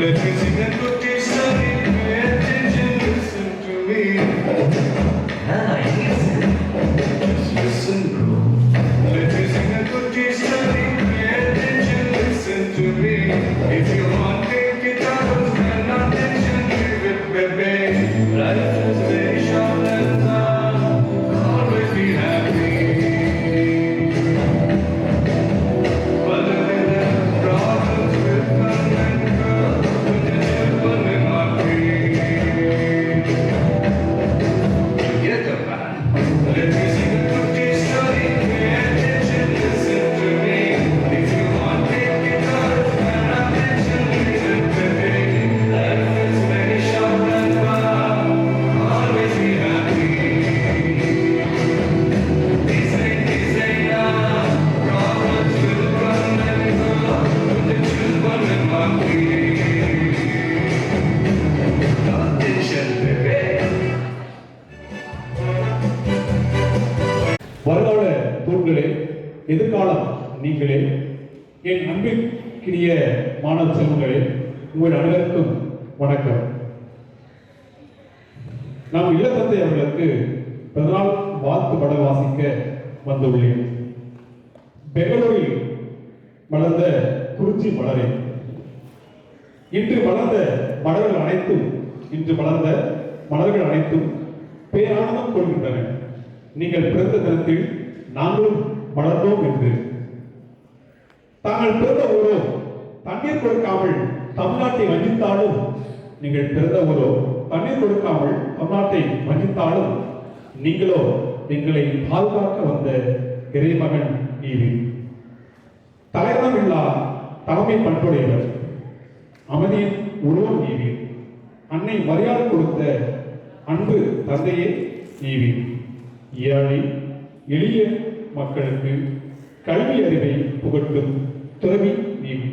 Let me sing a good story. Pay attention, listen to me. Just listen, bro. Let me sing a good story. Pay attention, listen to me. If you want to take it out, stand attention, leave it, baby. Life is very short and always be happy. But the problems will come and go, but the children will not be. Together, man. Let me sing a good story. Pay attention, listen to me. If you want to take it out, stand attention, leave it, baby. Life is very short and always be happy. This ain't now. Problems will come and go, but the children will not be. Attention, baby. வருங்கால தூண்களே, எதிர்காலம் நீங்களே, என் அன்பிற்கினிய மாணவ செல்வங்களே, உங்கள் அனைவருக்கும் வணக்கம். நாம் இளத்தந்தை அவர்களுக்கு பிறந்தநாள் வாழ்த்து படம் வாசிக்க வந்துள்ளேன். பெங்களூரில் வளர்ந்த குறிச்சி மலரே, இன்று வளர்ந்த மலர்கள் அனைத்தும் பேரானந்தம் கொள்கின்றன. நீங்கள் பிறந்த தினத்தில் நாங்களும் வளர்ந்தோம் என்று. தாங்கள் பிறந்த ஊரோ தண்ணீர் கொடுக்காமல் தமிழ்நாட்டை வஞ்சித்தாலும், நீங்கள் பிறந்த ஊரோ தண்ணீர் கொடுக்காமல் தமிழ்நாட்டை வஞ்சித்தாலும், நீங்களோ எங்களை பாதுகாக்க வந்த இறைமகன் நீவி. தலைவனம் இல்லா தலைமை பண்புடையவர், அமைதியின் உருவம் நீவி. அன்னை மரியாதை கொடுத்த அன்பு தந்தையே நீவி. ஏழை எளிய மக்களுக்கு கல்வி அறிவை புகட்டும் துறவி நீவி.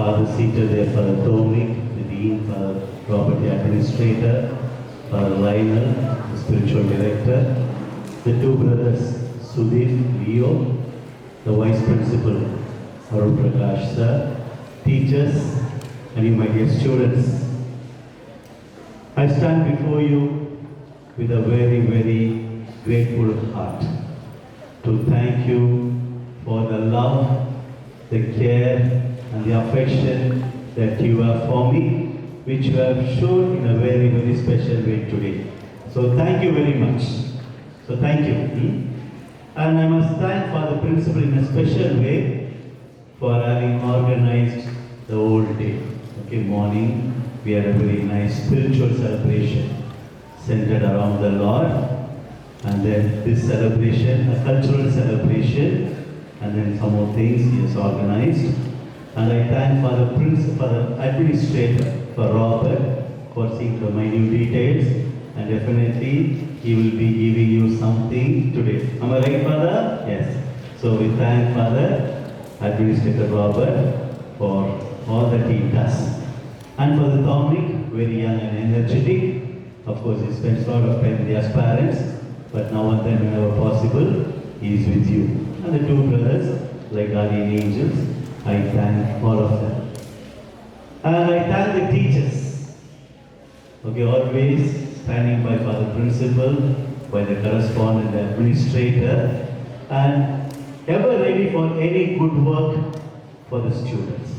Father seated there, Father Dominic, the Dean, Father Robert, the Administrator, Father Lionel, the Spiritual Director, the two brothers, Sudhir, Leo, the Vice Principal, Arun Prakash Sir, teachers, and you, my dear students. I stand before you with a very, very grateful heart to thank you for the love, the care, and the affection that you have for me, which you have shown in a very, very special way today. So thank you very much. So thank you. And I must thank Father Principal in a special way for having organized the whole day. Okay, morning, we had a very nice spiritual celebration centered around the Lord. And then this celebration, a cultural celebration, and then some more things he has organized. And I thank Father Principal, Father Administrator, for Robert, for seeing the minute details. And definitely, he will be giving you something today. Am I right, Father? Yes. So we thank Father Administrator Robert for all that he does. And for the Dominic, very young and energetic. Of course, he spends a lot of time with the aspirants, but now and then, whenever possible, he is with you. And the two brothers, like guardian angels, I thank all of them. And I thank the teachers. Okay, always standing by Father Principal, by the correspondent administrator, and ever ready for any good work for the students.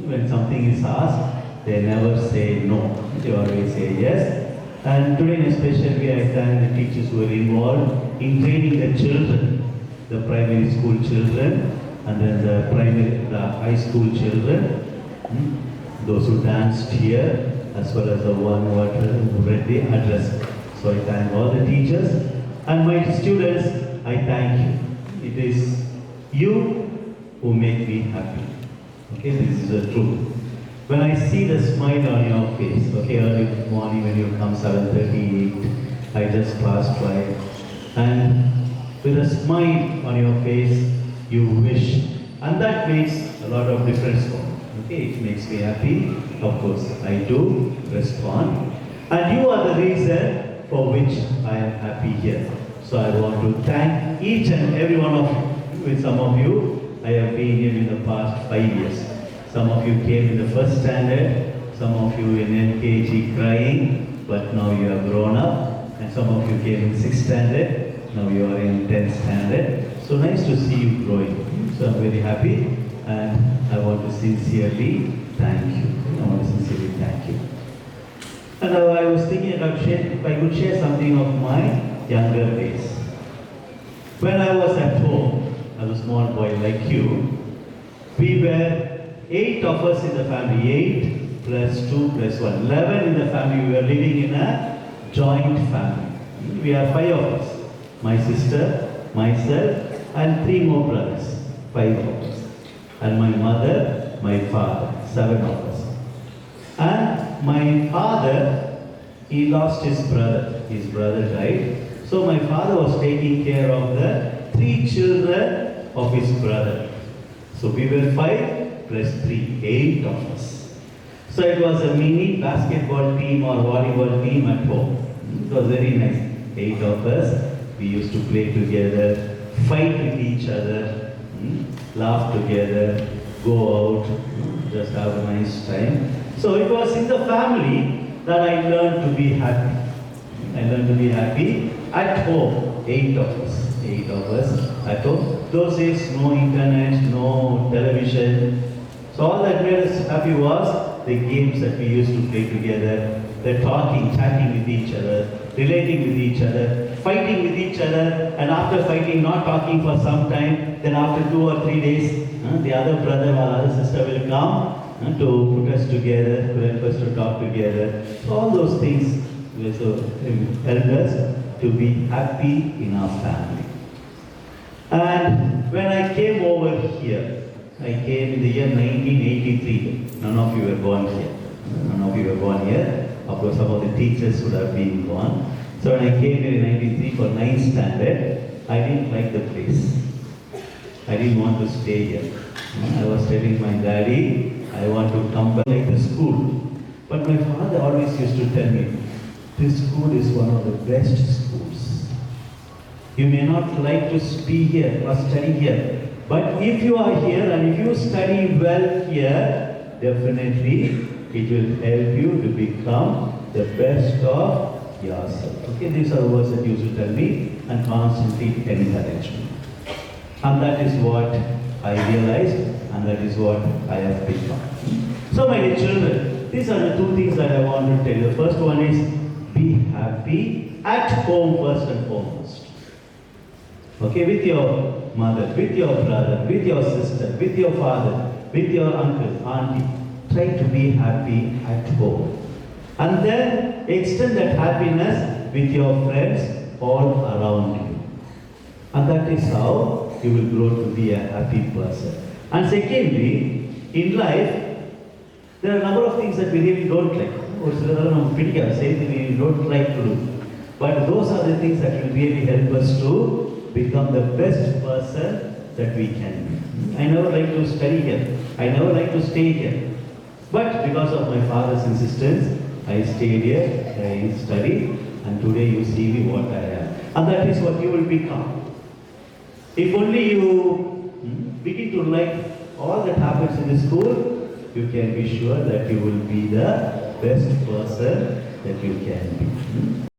When something is asked, they never say no. They always say yes. And today in a special way, I thank the teachers who were involved in training the children, the primary school children, and then the high school children, those who danced here, as well as the one who read the address. So I thank all the teachers. And my students, I thank you. It is you who make me happy. Okay, this is the truth. When I see the smile on your face, okay, early morning when you come 7:38, I just passed by, and with a smile on your face, you wish, and that makes a lot of difference for me. Okay, it makes me happy. Of course, I do respond, and you are the reason for which I am happy here. So I want to thank each and every one of you. With some of you, I have been here in the past 5 years. Some of you came in the first standard, some of you in LKG crying, but now you have grown up, and some of you came in 6th standard, now you are in 10th standard. So nice to see you growing. So I'm very happy, and I want to sincerely thank you. And now I was thinking if I could share something of my younger days. When I was at home, as a small boy like you, we were 8 of us in the family, 8 plus 2 plus 1, 11 in the family. We were living in a joint family. We are 5 of us, my sister, myself, and 3 more brothers, 5 of us. And my mother, my father, 7 of us. And my father, he lost his brother died. So my father was taking care of the 3 children of his brother. So we were 5 plus 3, 8 of us. So it was a mini basketball team or volleyball team at home. It was very nice. 8 of us. We used to play together, fight with each other, laugh together, go out, just have a nice time. So it was in the family that I learned to be happy. I learned to be happy at home. 8 of us at home. Those days, no internet, no television. So all that made us happy was the games that we used to play together, the talking, chatting with each other, relating with each other, fighting with each other, and after fighting, not talking for some time, then after 2 or 3 days, the other brother or other sister will come to put us together, to help us to talk together. So all those things also help us to be happy in our family. And when I came over here, I came in the year 1983. None of you were born here. Of course, some of the teachers would have been born. So when I came here in 1993 for 9th standard, I didn't like the place. I didn't want to stay here. I was telling my daddy, I want to come back like the school. But my father always used to tell me, this school is one of the best schools. You may not like to be here or study here, but if you are here and if you study well here, definitely it will help you to become the best of yourself. Okay, these are words that used to tell me and constantly encourage me. And that is what I realized and that is what I have become. So my dear children, these are the two things that I want to tell you. The first one is be happy at home first and foremost. Okay, with your mother, with your brother, with your sister, with your father, with your uncle, auntie. Try to be happy at home. And then extend that happiness with your friends all around you. And that is how you will grow to be a happy person. And secondly, in life, there are a number of things that we really don't like. Or same thing we don't like to do. But those are the things that will really help us to become the best person that we can be. I never like to study here. I never like to stay here. But because of my father's insistence, I stayed here, I studied, and today you see me what I am. And that is what you will become. If only you begin to like all that happens in the school, you can be sure that you will be the best person that you can be.